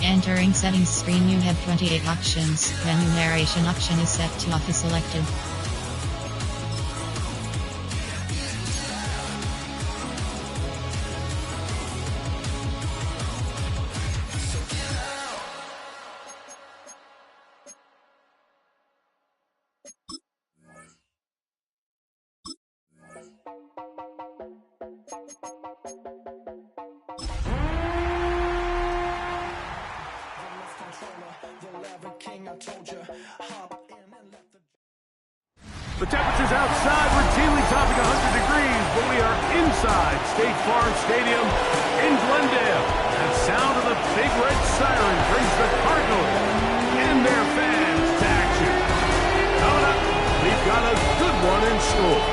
Entering settings screen, you have 28 options. Menu narration option is set to auto selected. The temperatures outside routinely topping 100 degrees, but we are inside State Farm Stadium in Glendale. The sound of the big red siren brings the Cardinals and their fans to action. Coming up, we've got a good one in store.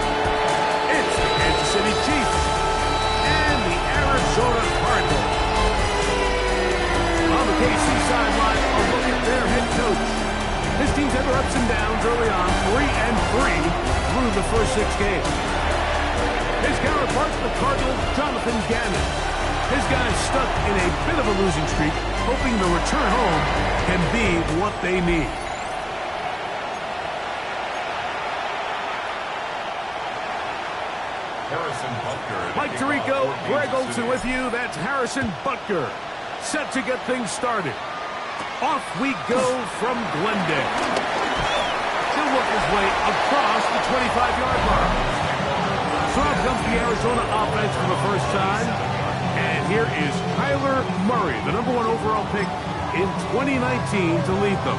It's the Kansas City Chiefs and the Arizona Cardinals. On the KC sideline, a look at their head coach. His team's had their ups and downs early on, 3-3 through the first 6 games. His counterpart, the Cardinals, Jonathan Gannon. His guys stuck in a bit of a losing streak, hoping the return home can be what they need. Harrison Butker. Mike Tirico, Greg Olson with you. That's Harrison Butker, set to get things started. Off we go from Glendale. He'll work his way across the 25-yard line. So out comes the Arizona offense for the first time. And here is Kyler Murray, the #1 overall pick in 2019 to lead them.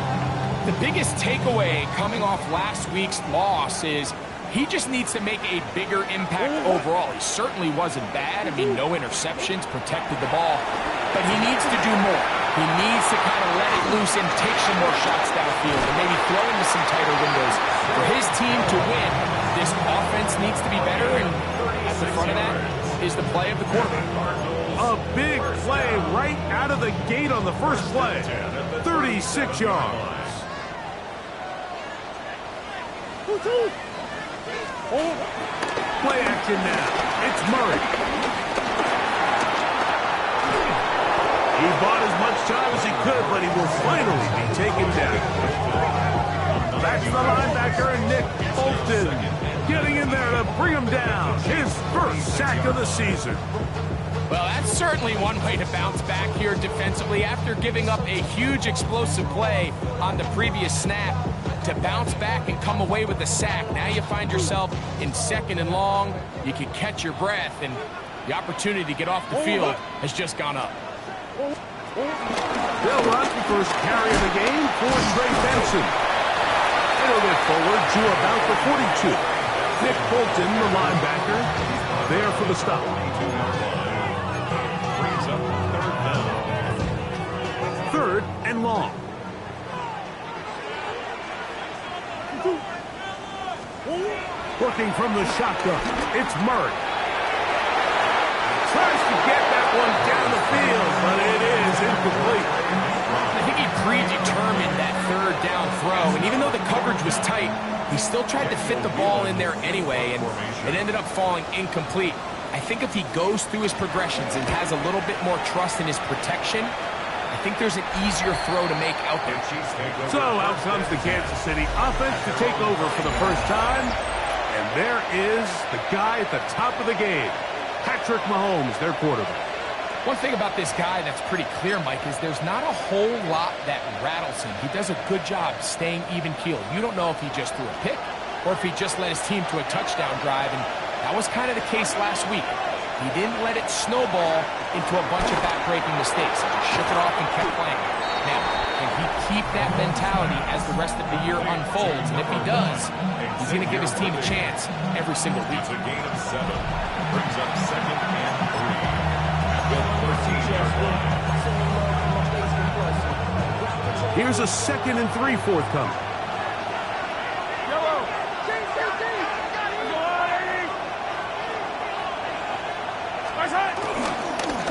The biggest takeaway coming off last week's loss is he just needs to make a bigger impact overall. He certainly wasn't bad. I mean, no interceptions, protected the ball. But he needs to do more. He needs to kind of let it loose and take some more shots downfield and maybe throw into some tighter windows. For his team to win, this offense needs to be better, and at the front of that is the play of the quarterback. A big play right out of the gate on the first play. 36 yards. Play action now. It's Murray. He bought as much time as he could, but he will finally be taken down. Back to the linebacker, and Nick Bolton getting in there to bring him down. His first sack of the season. Well, that's certainly one way to bounce back here defensively. After giving up a huge explosive play on the previous snap, to bounce back and come away with a sack. Now you find yourself in 2nd and long. You can catch your breath, and the opportunity to get off the field has just gone up. Bill Rush, the first carry of the game for Trey Benson. It'll get forward to about the 42. Nick Bolton, the linebacker, there for the stop. Brings up 3rd down. 3rd and long. Working from the shotgun, it's Murray. Tries to get that one down the field, but it is incomplete. I think he predetermined that 3rd down throw, and even though the coverage was tight, he still tried to fit the ball in there anyway, and it ended up falling incomplete. I think if he goes through his progressions and has a little bit more trust in his protection, I think there's an easier throw to make out there. So out comes the Kansas City offense to take over for the first time, and there is the guy at the top of the game. Patrick Mahomes, their quarterback. One thing about this guy that's pretty clear, Mike, is there's not a whole lot that rattles him. He does a good job staying even-keeled. You don't know if he just threw a pick or if he just led his team to a touchdown drive, and that was kind of the case last week. He didn't let it snowball into a bunch of back-breaking mistakes. He just shook it off and kept playing. Now, can he keep that mentality as the rest of the year unfolds? And if he does, he's going to give his team a chance every single week. It's a gain of 7. Brings up 2nd and 3. At the 13-yard line. Here's a 2nd and 3 forthcoming.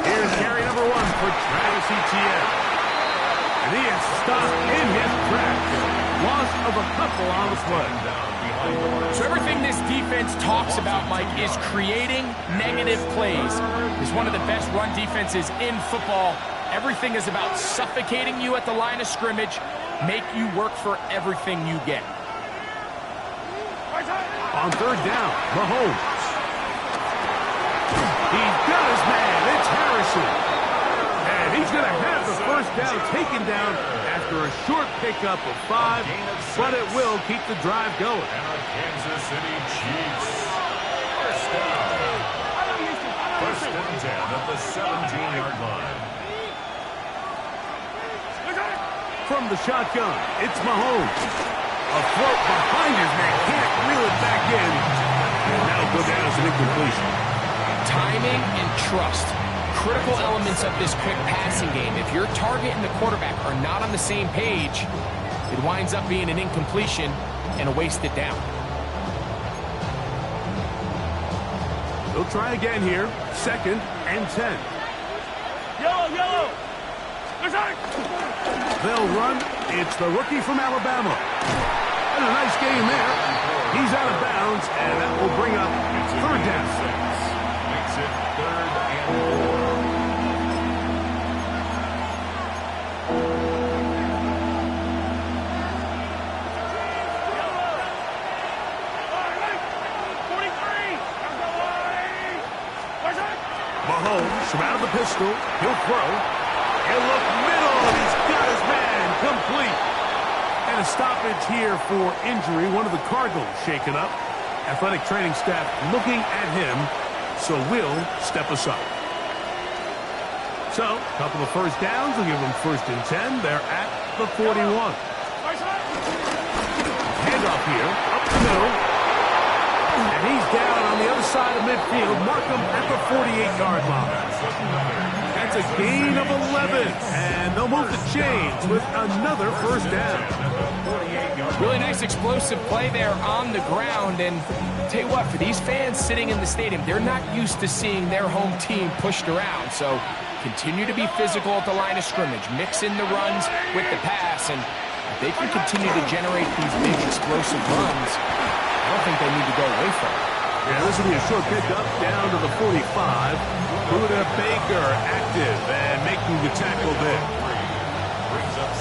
Here's carry number 1 for Travis Etienne. And he is stopped in his tracks. Loss of a couple on the play. So everything this defense talks about, Mike, is creating negative plays. It's one of the best run defenses in football. Everything is about suffocating you at the line of scrimmage, make you work for everything you get. On third down, Mahomes. He's got his man. It's Harrison. And he's going to have the first down taken down after a short pickup of 5, but it will keep the drive going. And our Kansas City Chiefs. First down. First and 10 at the 17-yard line. From the shotgun, it's Mahomes. A throw behind his man. Can't reel it back in. And that'll go down as an incompletion. Timing and trust. Critical elements of this quick passing game. If your target and the quarterback are not on the same page, it winds up being an incompletion and a wasted down. They'll try again here. 2nd and 10. Yellow! They'll run. It's the rookie from Alabama. And a nice game there. He's out of bounds, and that will bring up third down. Makes it 3rd and 4. Mahomes from out of the pistol. He'll throw. He'll look middle. He's got his man complete. And a stoppage here for injury. One of the Cardinals shaken up. Athletic training staff looking at him. So will step aside. So, a couple of first downs will give them 1st and 10. They're at the 41. Handoff here. Up the middle. And he's down on the other side of midfield. Mark him at the 48-yard line. That's a gain of 11. And they'll move the chains with another first down. Really nice explosive play there on the ground. And tell you what, for these fans sitting in the stadium, they're not used to seeing their home team pushed around. So continue to be physical at the line of scrimmage. Mix in the runs with the pass. And if they can continue to generate these big explosive runs, I don't think they need to go away from it. Yeah, this will be a short pickup down to the 45. Buda Baker active and making the tackle there.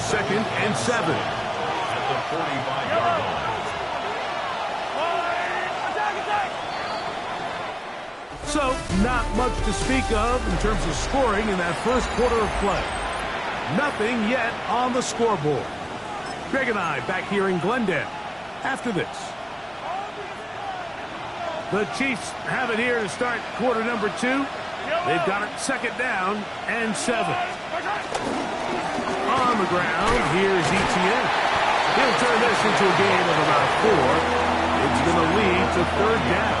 2nd and 7. At the 45-yard line. So, not much to speak of in terms of scoring in that first quarter of play. Nothing yet on the scoreboard. Greg and I back here in Glendale after this. The Chiefs have it here to start quarter number 2. They've got it 2nd down and 7. On the ground, here's ETN. He'll turn this into a gain of about 4. It's going to lead to 3rd down.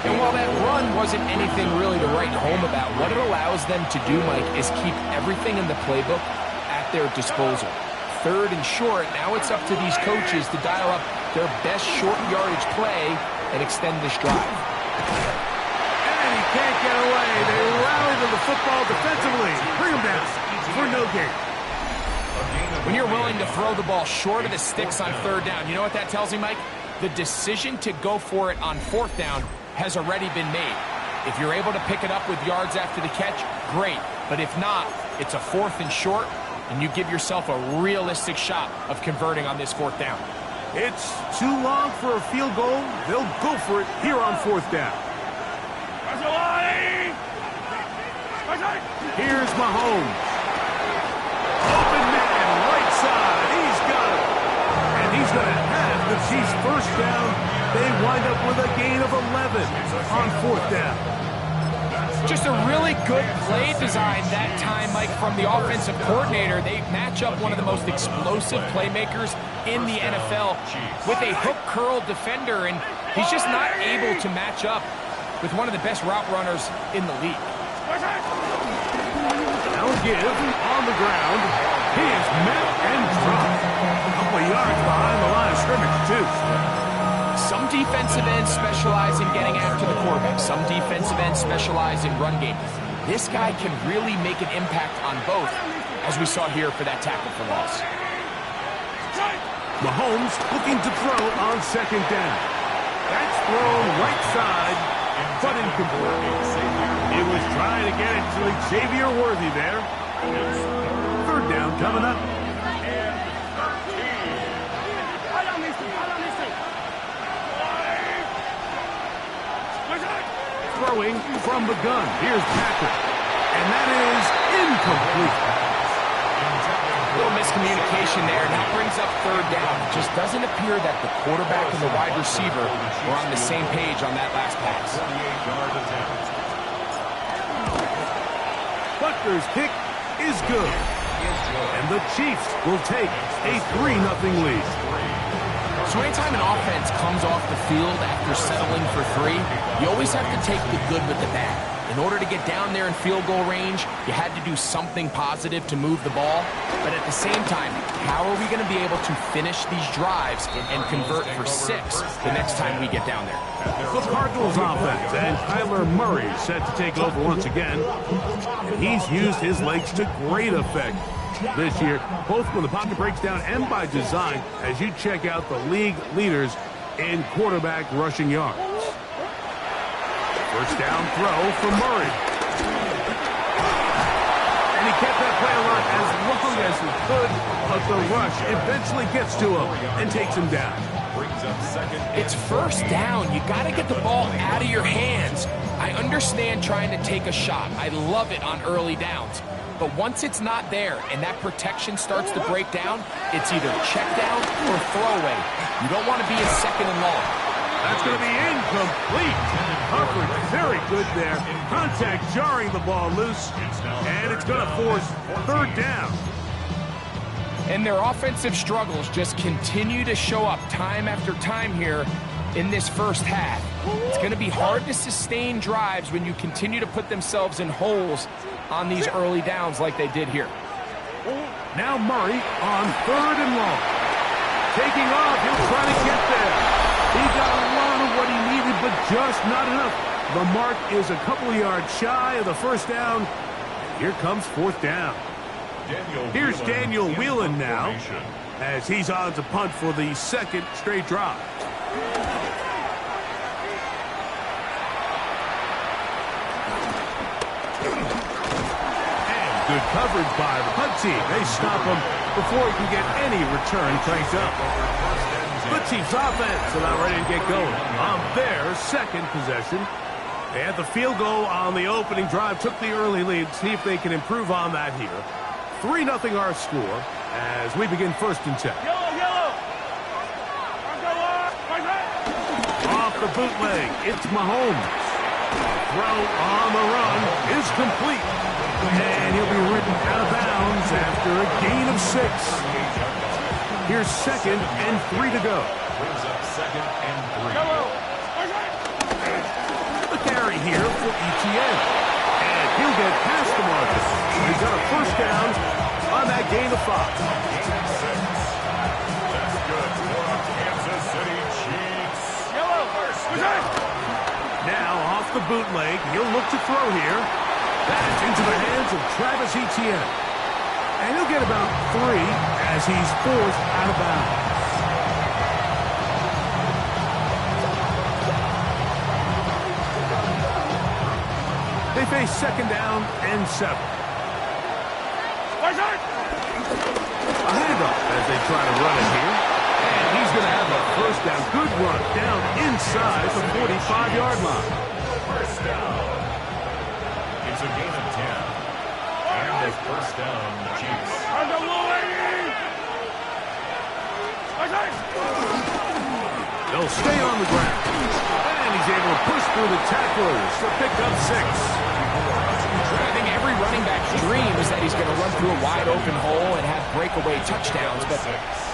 And while that run wasn't anything really to write home about, what it allows them to do, Mike, is keep everything in the playbook at their disposal. 3rd and short, now it's up to these coaches to dial up their best short yardage play and extend this drive. And he can't get away. They rally to the football defensively. Bring him down for no gain. When you're willing to throw the ball short of the sticks on 3rd down, you know what that tells me, Mike? The decision to go for it on 4th down has already been made. If you're able to pick it up with yards after the catch, great. But if not, it's a 4th and short, and you give yourself a realistic shot of converting on this 4th down. It's too long for a field goal. They'll go for it here on 4th down. Here's Mahomes. Open man, right side. He's got it. And he's going to have the Chiefs' first down. They wind up with a gain of 11 on 4th down. Just a really good play design that time, Mike, from the offensive coordinator. They match up one of the most explosive playmakers in the NFL with a hook curl defender, and he's just not able to match up with one of the best route runners in the league. Now give on the ground. He is met and dropped. A couple of yards behind the line of scrimmage, too. Some defensive ends specialize in getting after the quarterback. Some defensive ends specialize in run game. This guy can really make an impact on both, as we saw here for that tackle for loss. Mahomes looking to throw on 2nd down. That's thrown right side, but incomplete. He was trying to get it to Xavier Worthy there. Third down coming up. Throwing from the gun. Here's Patrick. And that is incomplete. A little miscommunication there. That brings up third down. It just doesn't appear that the quarterback and the wide receiver were on the same page on that last pass. Butler's kick is good. And the Chiefs will take a 3-0 lead. So anytime an offense comes off the field after settling for 3, you always have to take the good with the bad. In order to get down there in field goal range, you had to do something positive to move the ball. But at the same time, how are we going to be able to finish these drives and convert for 6 the next time we get down there? The Cardinals offense and Kyler Murray set to take over once again. And he's used his legs to great effect this year, both when the pocket breaks down and by design, as you check out the league leaders in quarterback rushing yards. First down throw for Murray. And he kept that play alive as long as he could, but the rush eventually gets to him and takes him down. It's first down. You got to get the ball out of your hands. I understand trying to take a shot. I love it on early downs. But once it's not there and that protection starts to break down, it's either check down or throwaway. You don't want to be in second and long. That's going to be incomplete. Coverage very good there. Contact jarring the ball loose. And it's going to force third down. And their offensive struggles just continue to show up time after time here in this first half. It's going to be hard to sustain drives when you continue to put themselves in holes on these early downs like they did here. Now Murray on third and long. Taking off, he'll try to get there. He got a lot of what he needed, but just not enough. The mark is a couple of yards shy of the first down. Here comes fourth down. Here's Daniel Whelan now, as he's on to punt for the second straight drive. Good coverage by the punt team. They stop him before he can get any return cranked up. The Chiefs offense are now ready to get going on their second possession. They had the field goal on the opening drive, took the early lead. See if they can improve on that here. 3-0 our score as we begin first and 10. Off the bootleg, it's Mahomes. Throw on the run is complete. And he'll be ridden out of bounds after a gain of 6. Here's 2nd and 3 to go. Brings up 2nd and 3. The carry here for ETN. And he'll get past the marker. He's got a first down on that gain of 5. That's good for Kansas City Chiefs. Now off the bootleg, he'll look to throw here. That's into the hands of Travis Etienne. And he'll get about 3 as he's forced out of bounds. They face second down and 7. A handoff as they try to run it here. And he's going to have a first down. Good run down inside the 45-yard line. First down. It's a gain of 10. And a first down, the Chiefs. They'll stay on the ground. And he's able to push through the tacklers to pick up 6. I think every running back's dream is that he's going to run through a wide open hole and have breakaway touchdowns, but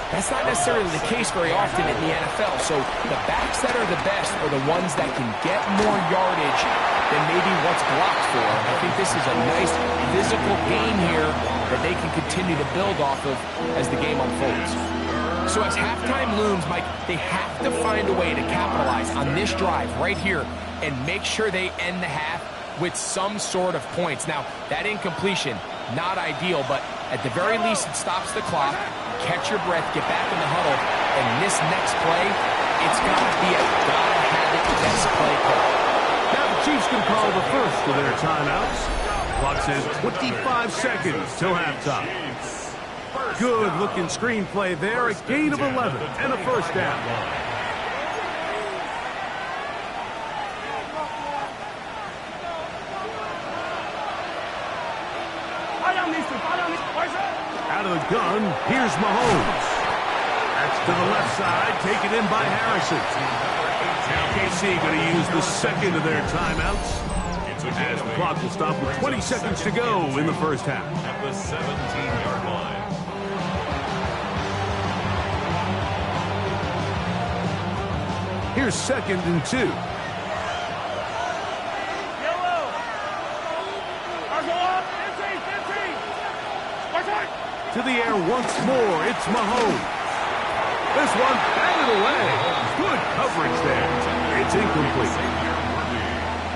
that's not necessarily the case very often in the NFL. So the backs that are the best are the ones that can get more yardage than maybe what's blocked for. I think this is a nice physical gain here that they can continue to build off of as the game unfolds. So as halftime looms, Mike, they have to find a way to capitalize on this drive right here and make sure they end the half with some sort of points. Now, that incompletion, not ideal, but at the very least, it stops the clock. Catch your breath, get back in the huddle, and this next play, it's got to be a gotta-have-it best play call. Now the Chiefs can call the first of their timeouts. Clock says 25 seconds till halftime. Good-looking screenplay there. A gain of 11 and a first down. Out of the gun, here's Mahomes. That's to the left side, taken in by Harrison. Now KC going to use the second of their timeouts, as the clock will stop with 20 seconds to go in the first half. At the 17-yard line. Here's 2nd and 2. To the air once more, it's Mahomes. This one batted away. Good coverage there. It's incomplete.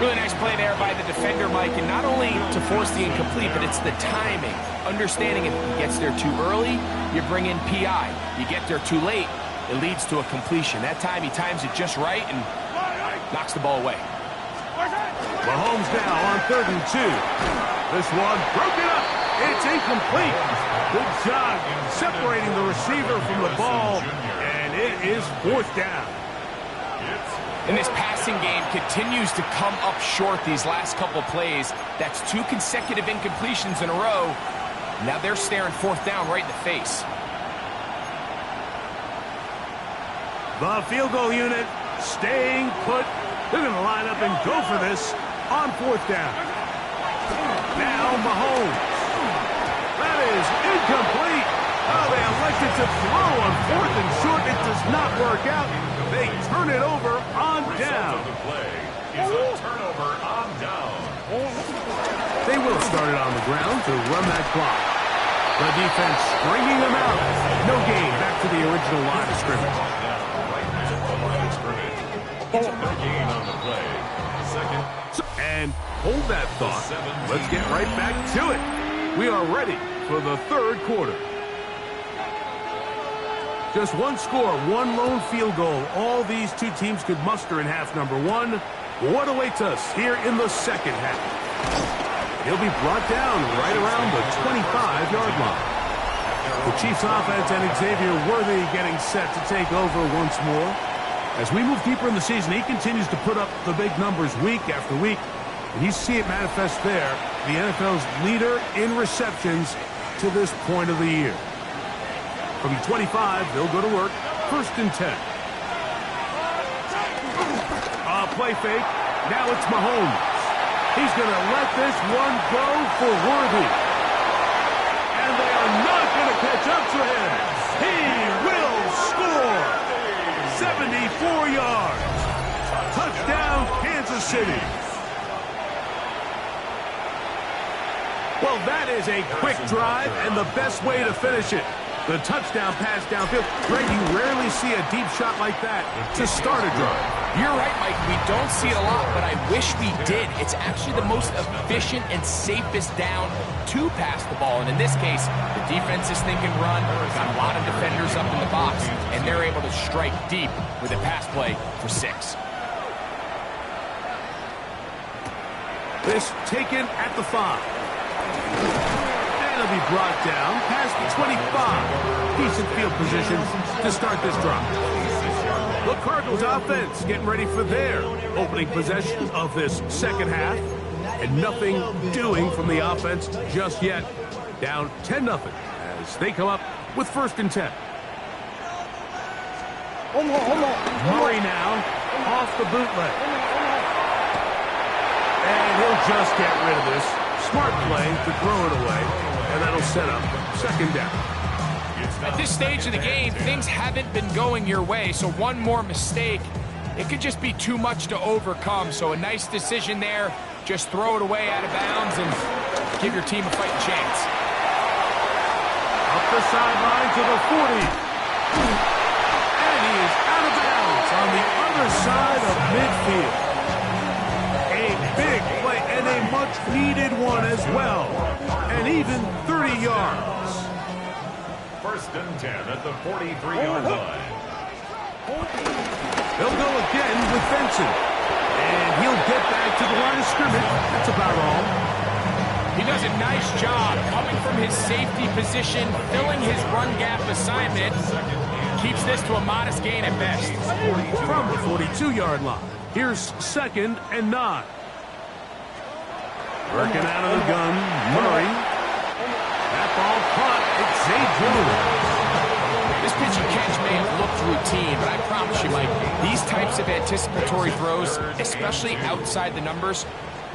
Really nice play there by the defender, Mike, and not only to force the incomplete, but it's the timing. Understanding if he gets there too early, you bring in PI. You get there too late, it leads to a completion. That time he times it just right and knocks the ball away. Mahomes now on 3rd and 2. This one broken up. It's incomplete. Good job separating the receiver from the ball, and it is 4th down. And this passing game continues to come up short these last couple plays. That's 2 consecutive incompletions in a row. Now they're staring 4th down right in the face. The field goal unit staying put. They're going to line up and go for this on 4th down. Now Mahomes. That is incomplete. Oh, they elected to throw on 4th and short. It does not work out. They turn it over on down. The play is a turnover on down. They will start it on the ground to run that clock. The defense stringing them out. No gain. Back to the original line of scrimmage. Right at the line of scrimmage. No gain on the play. 2nd. And hold that thought. Let's get right back to it. We are ready for the 3rd quarter. Just one score, one lone field goal. All these two teams could muster in half number 1. What awaits us here in the 2nd half? He'll be brought down right around the 25-yard line. The Chiefs offense and Xavier Worthy getting set to take over once more. As we move deeper in the season, he continues to put up the big numbers week after week. And you see it manifest there, the NFL's leader in receptions to this point of the year. From the 25, they'll go to work. 1st and 10. Play fake. Now it's Mahomes. He's going to let this one go for Worthy. And they are not going to catch up to him. He will score. 74 yards. Touchdown, Kansas City. Well, that is a quick drive and the best way to finish it. The touchdown pass downfield. Greg, you rarely see a deep shot like that to start a drive. You're right, Mike. We don't see it a lot, but I wish we did. It's actually the most efficient and safest down to pass the ball. And in this case, the defense is thinking run. We've got a lot of defenders up in the box, and they're able to strike deep with a pass play for 6. This taken at the 5. That'll be brought down past the 25. Decent field position to start this drive. The Cardinals offense getting ready for their opening possession of this 2nd half. And nothing doing from the offense just yet. Down 10-0 as they come up with 1st and 10. Murray now off the bootleg. And he'll just get rid of this. Smart play to throw it away, and that'll set up 2nd down. At this stage of the game, things haven't been going your way, so one more mistake, it could just be too much to overcome. So a nice decision there. Just throw it away out of bounds and give your team a fighting chance. Up the sideline to the 40. And he is out of bounds on the other side of midfield. A big play and a much-needed one as well. And even 30 yards. 1st and 10 at the 43-yard line. They'll go again with Benson. And he'll get back to the line of scrimmage. That's about all. He does a nice job coming from his safety position, filling his run gap assignment. Keeps this to a modest gain at best. From the 42-yard line, here's 2nd and 9. Working out of the gun, Murray. That ball caught. It's Zay Jones. This pitch and catch may have looked routine, but I promise you, Mike, these types of anticipatory throws, especially outside the numbers,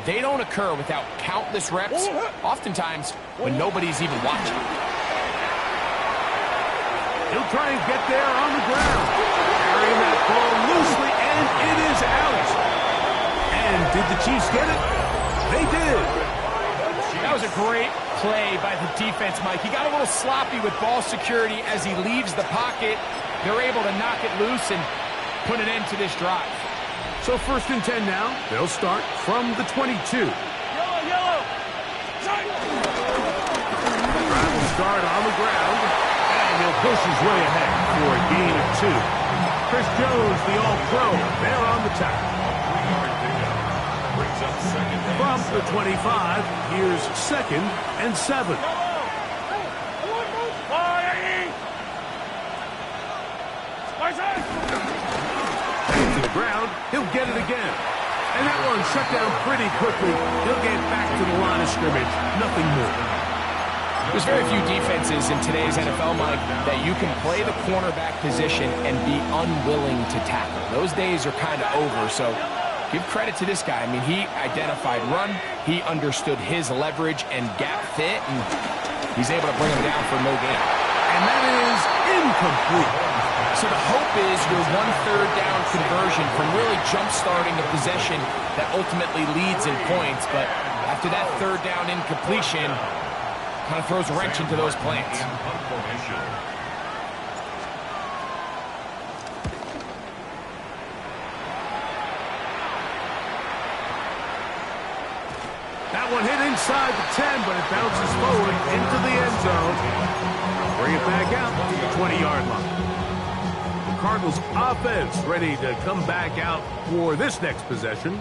they don't occur without countless reps, oftentimes when nobody's even watching. He'll try and get there on the ground. Carrying that ball loosely, and it is out. And did the Chiefs get it? They did. That was a great play by the defense, Mike. He got a little sloppy with ball security as he leaves the pocket. They're able to knock it loose and put an end to this drive. So 1st and 10 now. They'll start from the 22. Yellow. Drive will start on the ground, and he'll push his way ahead for a gain of 2. Chris Jones, the All-Pro, there on the tackle. From the 25, here's 2nd and 7. Back to the ground, he'll get it again. And that one shut down pretty quickly. He'll get back to the line of scrimmage, nothing more. There's very few defenses in today's NFL, Mike, that you can play the cornerback position and be unwilling to tackle. Those days are kind of over, so give credit to this guy. I mean, he identified run, he understood his leverage and gap fit, and he's able to bring him down for no gain. And that is incomplete. So the hope is your 1/3 down conversion from really jump-starting a possession that ultimately leads in points, but after that 3rd down incompletion, kind of throws a wrench into those plans. That one hit inside the 10, but it bounces forward into the end zone. Bring it back out to the 20-yard line. The Cardinals offense ready to come back out for this next possession.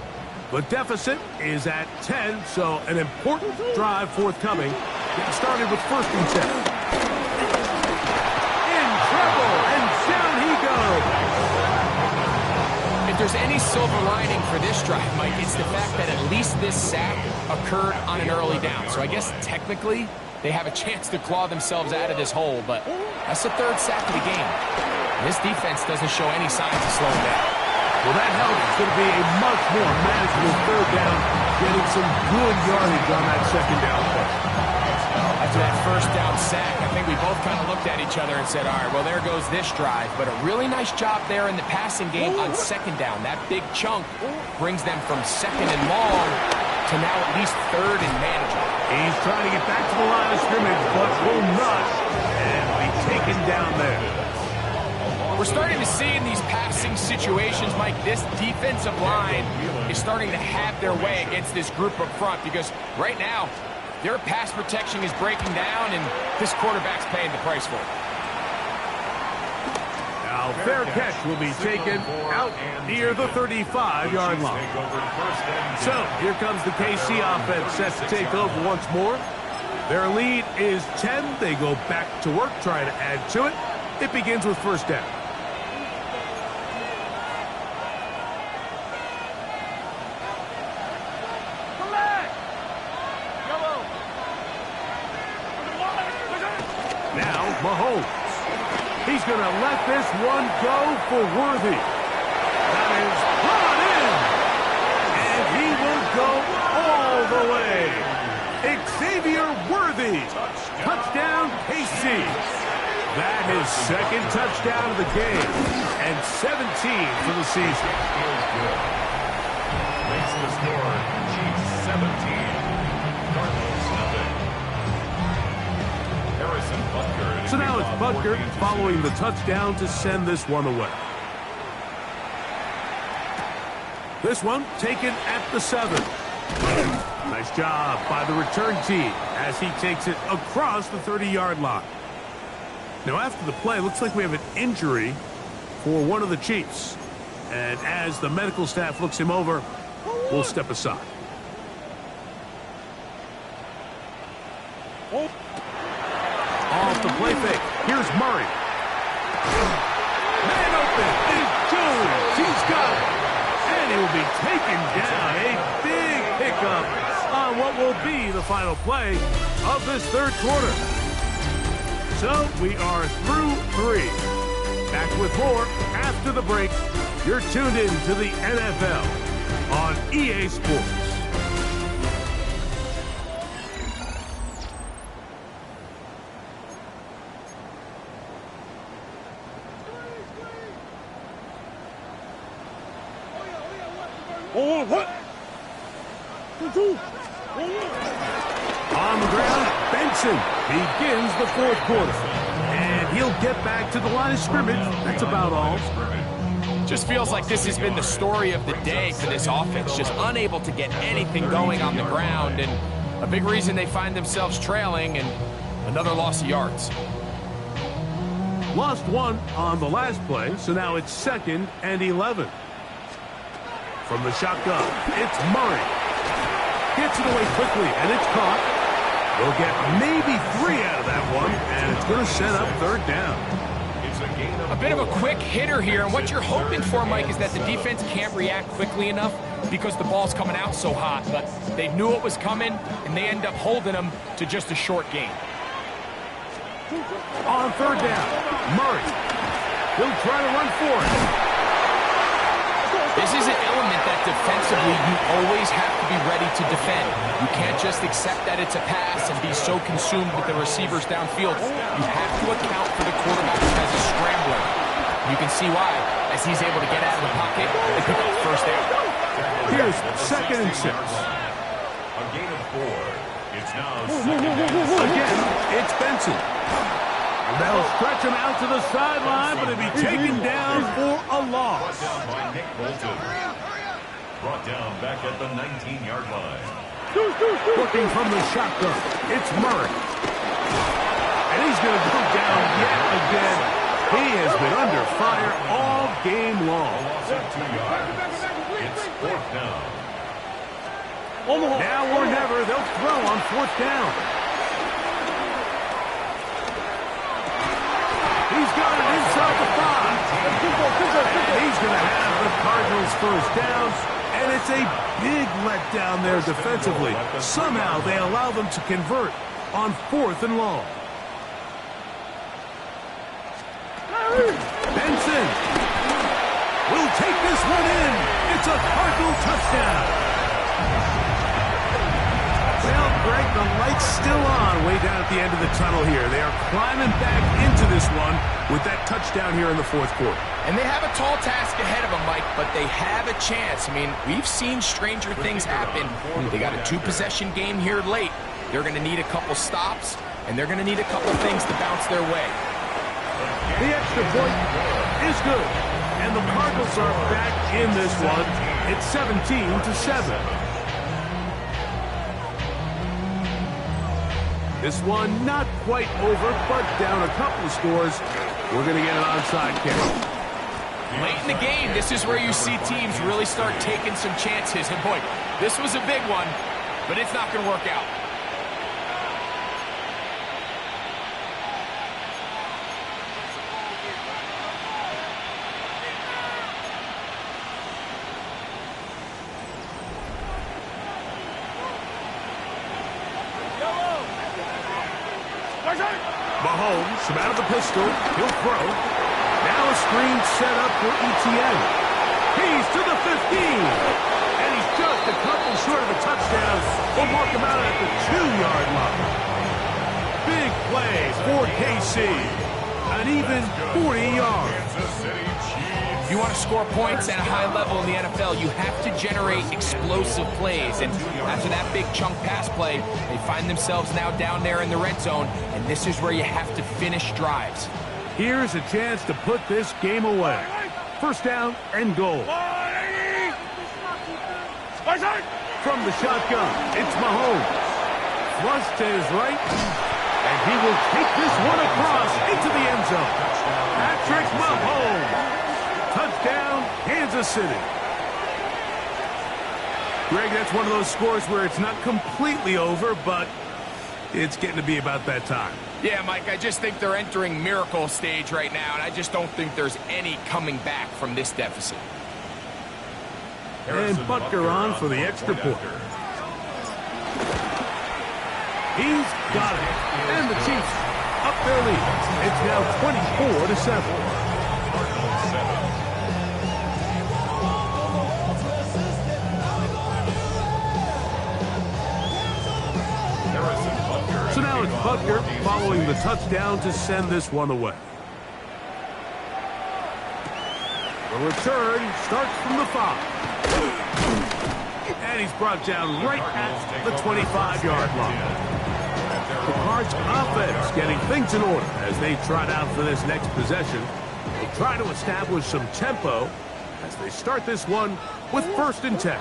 The deficit is at 10, so an important drive forthcoming. Getting started with 1st and 10. In trouble, and down he goes. If there's any silver lining for this drive, Mike, it's the fact that at least this sack occurred on an early down. So I guess technically they have a chance to claw themselves out of this hole, but that's the 3rd sack of the game. And this defense doesn't show any signs of slowing down. Well, that helps. It's going to be a much more manageable 3rd down, getting some good yardage on that 2nd down play. After that 1st down sack, I think we both kind of looked at each other and said, all right, well, there goes this drive. But a really nice job there in the passing game on 2nd down. That big chunk brings them from 2nd and long to now at least 3rd and manageable. He's trying to get back to the line of scrimmage, but will not. And be taken down there. We're starting to see in these passing situations, Mike, this defensive line is starting to have their way against this group up front because right now, their pass protection is breaking down, and this quarterback's paying the price for it. Now, fair catch will be taken out near the 35-yard line. So, here comes the KC offense set to take over once more. Their lead is 10. They go back to work, trying to add to it. It begins with 1st down. Now, Mahomes. He's going to let this one go for Worthy. That is brought in. And he will go all the way. Xavier Worthy. Touchdown, KC. That is 2nd touchdown of the game. And 17 for the season. Makes the score Chiefs 17. Cardinals nothing. So now it's Butker following the touchdown to send this one away. This one taken at the 7. Nice job by the return team as he takes it across the 30-yard line. Now after the play, looks like we have an injury for one of the Chiefs. And as the medical staff looks him over, we'll step aside. Off the play fake. Here's Murray. Man open. Big Jones. He's got it. And he will be taken down. A big pickup on what will be the final play of this third quarter. So we are through 3. Back with more after the break. You're tuned in to the NFL on EA Sports. On the ground, Benson begins the fourth quarter. And he'll get back to the line of scrimmage. That's about all. Just feels like this has been the story of the day for this offense. Just unable to get anything going on the ground. And a big reason they find themselves trailing and another loss of yards. Lost 1 on the last play, so now it's 2nd and 11. From the shotgun, it's Murray. Gets it away quickly, and it's caught. They'll get maybe 3 out of that one, and it's going to set up third down. A bit of a quick hitter here, and what you're hoping for, Mike, is that the defense can't react quickly enough because the ball's coming out so hot. But they knew it was coming, and they end up holding them to just a short gain. On third down, Murray. He'll try to run for it. This is an element that defensively you always have to be ready to defend. You can't just accept that it's a pass and be so consumed with the receivers downfield. You have to account for the quarterback as a scrambler. You can see why, as he's able to get out of the pocket and pick up first down. Here's 2nd and 6. A gain of 4. It's now 2nd and 6. Again, it's Benson. They'll stretch him out to the sideline, but he'll be taken down for a loss. Brought down by Nick Bolton. Brought down back at the 19-yard line. Looking from the shotgun, it's Murray. And he's going to go down yet again. He has been under fire all game long. A loss of 2 yards. It's 4th down. Now or never, they'll throw on 4th down. He's got it inside the 5. And he's going to have the Cardinals first down. And it's a big letdown there defensively. Somehow they allow them to convert on 4th and long. Benson will take this one in. It's a Cardinal touchdown. Well, Greg, the light's still on way down at the end of the tunnel here. They are climbing back into this one with that touchdown here in the fourth quarter. And they have a tall task ahead of them, Mike, but they have a chance. I mean, we've seen stranger things happen. They got a 2-possession game here late. They're going to need a couple stops, and they're going to need a couple things to bounce their way. The extra point is good. And the Cardinals are back in this one. It's 17-7. This one not quite over, but down a couple of scores. We're going to get an onside kick. Late in the game, this is where you see teams really start taking some chances. And boy, this was a big one, but it's not going to work out. Mahomes, from out of the pistol, he'll throw. Now a screen set up for ETN. He's to the 15. And he's just a couple short of a touchdown. We'll mark him out at the 2-yard line. Big play for KC. An even 40 yards. If you want to score points at a high level in the NFL, you have to generate explosive plays. And after that big chunk pass play, they find themselves now down there in the red zone. And this is where you have to finish drives. Here's a chance to put this game away. First down and goal. From the shotgun, it's Mahomes. Flush to his right. And he will take this one across into the end zone. Patrick Mahomes. Touchdown, Kansas City. Greg, that's one of those scores where it's not completely over, but it's getting to be about that time. Yeah, Mike, I just think they're entering miracle stage right now, and I just don't think there's any coming back from this deficit. And Butker on for the extra point. He's got it. And the Chiefs up their lead. It's now 24-7. So now it's Butker following the touchdown to send this one away. The return starts from the 5. And he's brought down right at the 25-yard line. The Cards offense getting things in order as they trot out for this next possession. They try to establish some tempo as they start this one with 1st and 10.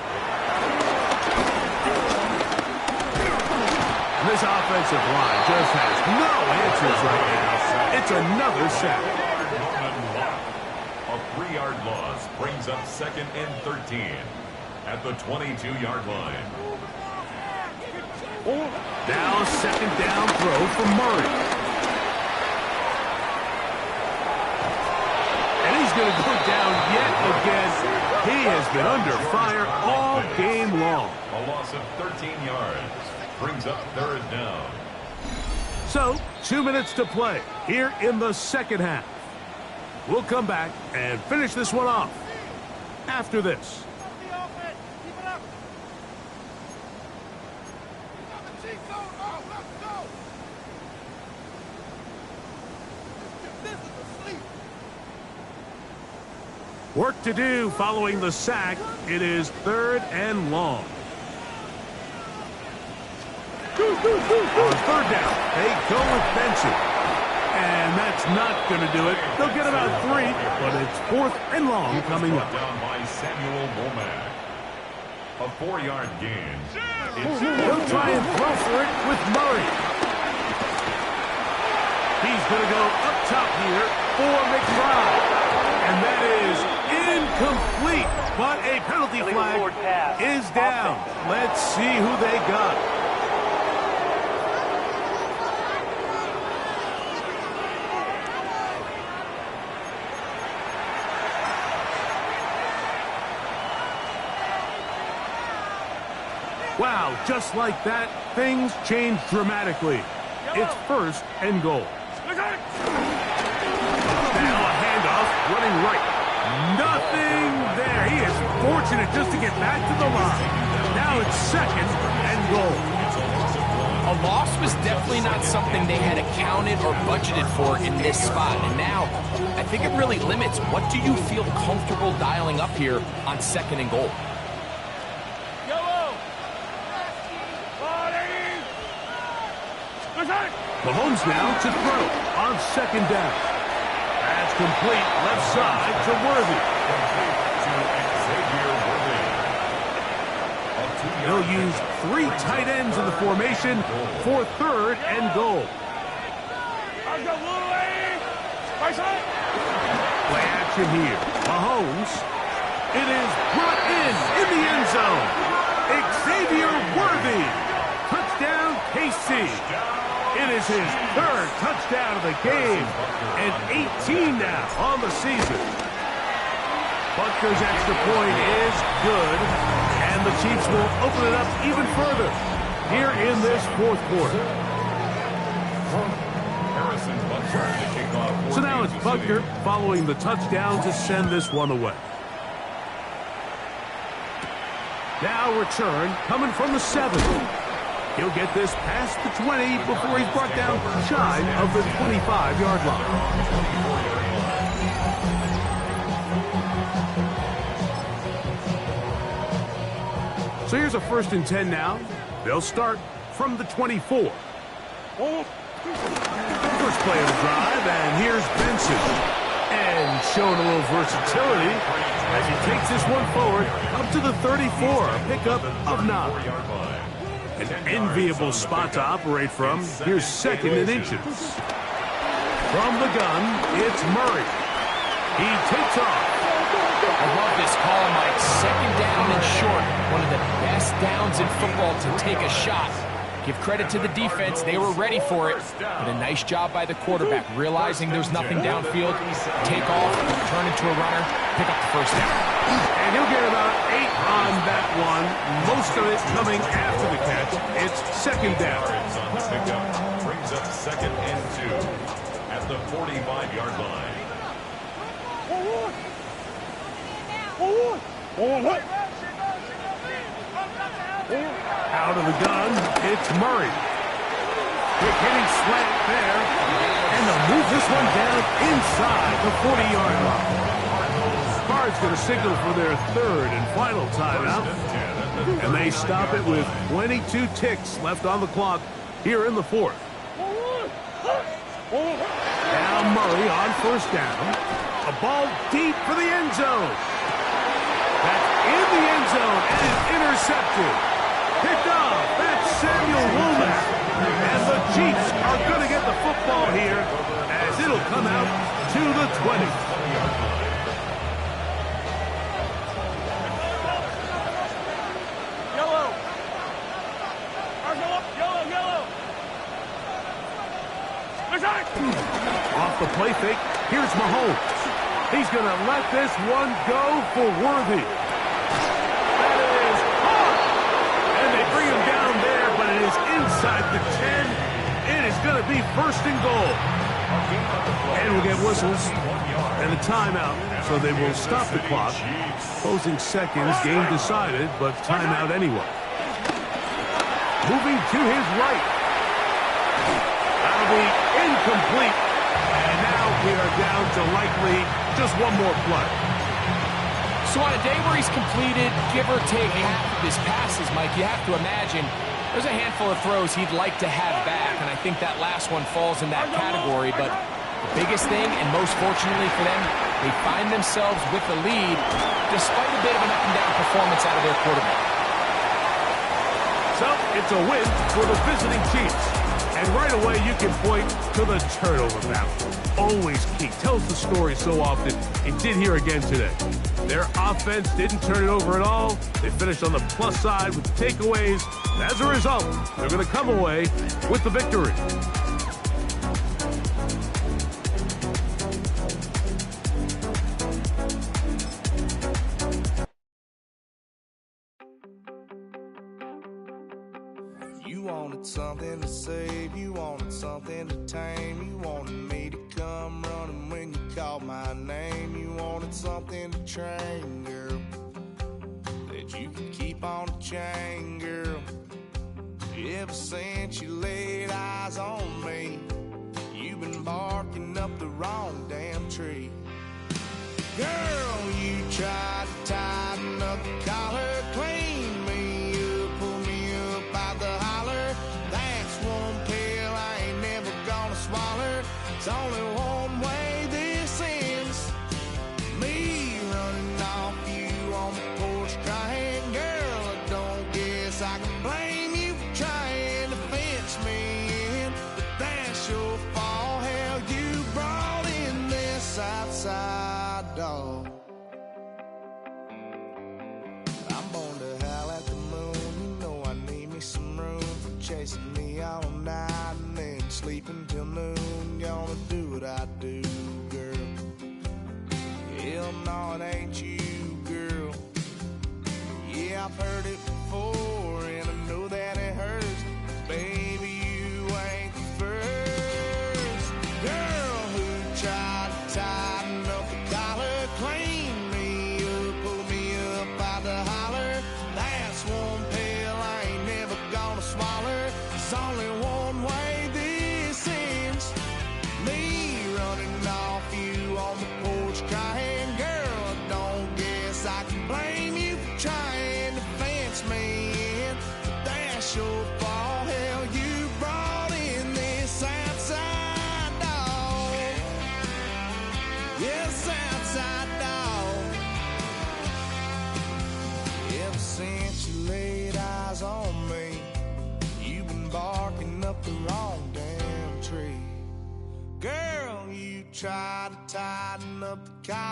This offensive line just has no answers right now. It's another sack. A 3-yard loss brings up 2nd and 13 at the 22-yard line. Now 2nd down throw for Murray. And he's going to go down yet again. He has been under fire all game long. A loss of 13 yards. Brings up 3rd down. So, 2 minutes to play here in the second half. We'll come back and finish this one off after this. Work to do following the sack. It is 3rd and long. On 3rd down, they go with Benson. And that's not going to do it. They'll get about 3, but it's 4th and long coming up. Down by Samuel Womack. A 4-yard gain. He'll try and throw for it with Murray. He's going to go up top here for McBride. And that is incomplete. But a penalty flag is down. Let's see who they got. Wow, just like that, things change dramatically. It's 1st and goal. Now a handoff, running right. Nothing there. He is fortunate just to get back to the line. Now it's 2nd and goal. A loss was definitely not something they had accounted or budgeted for in this spot. And now, I think it really limits what do you feel comfortable dialing up here on 2nd and goal. Mahomes now to throw on 2nd down. Pass complete left side to Worthy. They'll use 3 tight ends in the formation for 3rd and goal. Play action here. Mahomes. It is brought in the end zone. Xavier Worthy. Touchdown, KC. It is his 3rd touchdown of the game, and 18 now on the season. Butker's extra point is good, and the Chiefs will open it up even further here in this 4th quarter. So now it's Butker following the touchdown to send this one away. Now return coming from the 7. He'll get this past the 20 before he's brought down shy of the 25-yard line. So here's a 1st and 10 now. They'll start from the 24. First play of the drive, and here's Benson. And showing a little versatility as he takes this one forward up to the 34, a pickup of 9. An enviable spot to operate from. Here's 2nd and inches. From the gun, it's Murray. He takes off. I love this call, Mike. Second down and short. One of the best downs in football to take a shot. Give credit to the defense. They were ready for it. But a nice job by the quarterback, realizing there's nothing downfield. Take off, turn into a runner, pick up the first down. And he'll get about 8 on that one. Most of it coming after the catch. It's second down. On the pickup brings up 2nd and 2 at the 45-yard line. Out of the gun, it's Murray. Quick hitting slant there. And they'll move this one down inside the 40-yard line. Card's going to signal for their 3rd and final timeout. And they stop it with 22 ticks left on the clock here in the 4th. Now Murray on first down. A ball deep for the end zone. That's in the end zone and is intercepted. Picked off. That's Samuel Womack. And the Chiefs are going to get the football here as it'll come out to the 20. Off the play fake, here's Mahomes. He's going to let this one go for Worthy. That is hard. And they bring him down there, but it is inside the 10. It is going to be 1st and goal. And we'll get whistles and a timeout, so they will stop the clock. Closing seconds, game decided, but timeout anyway. Moving to his right. That'll be incomplete. And now we are down to likely just one more play. So on a day where he's completed, give or take half of his passes, Mike, you have to imagine there's a handful of throws he'd like to have back, and I think that last one falls in that category. But the biggest thing, and most fortunately for them, they find themselves with the lead despite a bit of an up-and-down performance out of their quarterback. So it's a win for the visiting Chiefs. And right away, you can point to the turnover battle. Always key. Tells the story so often. It did here again today. Their offense didn't turn it over at all. They finished on the plus side with takeaways. And as a result, they're going to come away with the victory. You wanted something to save, you wanted something to tame, you wanted me to come running when you called my name, you wanted something to train, girl, that you could keep on the chain, girl. Ever since you laid eyes on me, you've been barking up the wrong damn tree. Girl, you tried to tighten up the collar, clean me up, pull me up by the holler. That's one pill I ain't never gonna swallow. It's only one way this ends. Me running off you on the porch crying. Girl, I don't guess I can blame you for trying to fence me in. But that's your fault, hell, you brought in this outside dog. I'm born to howl at the moon. You know I need me some room for chasing me all night and then sleeping till noon. Gonna do what I do, girl. Hell no, it ain't you, girl. Yeah, I've heard it before and I know that it hurts. Baby, you ain't the first girl who tried to tighten up the collar, clean me up, pull me up by the holler. That's one pill I ain't never gonna swallow. There's only one way this ends. Me running off you on the porch crying. Girl, I don't guess I can blame you for trying to fence me in. But that's your fault, hell, you brought in this outside dog. Yes, outside dog. Ever since you laid eyes on me, you've been barking up the wrong damn tree. Girl, you tried to tighten up the collar.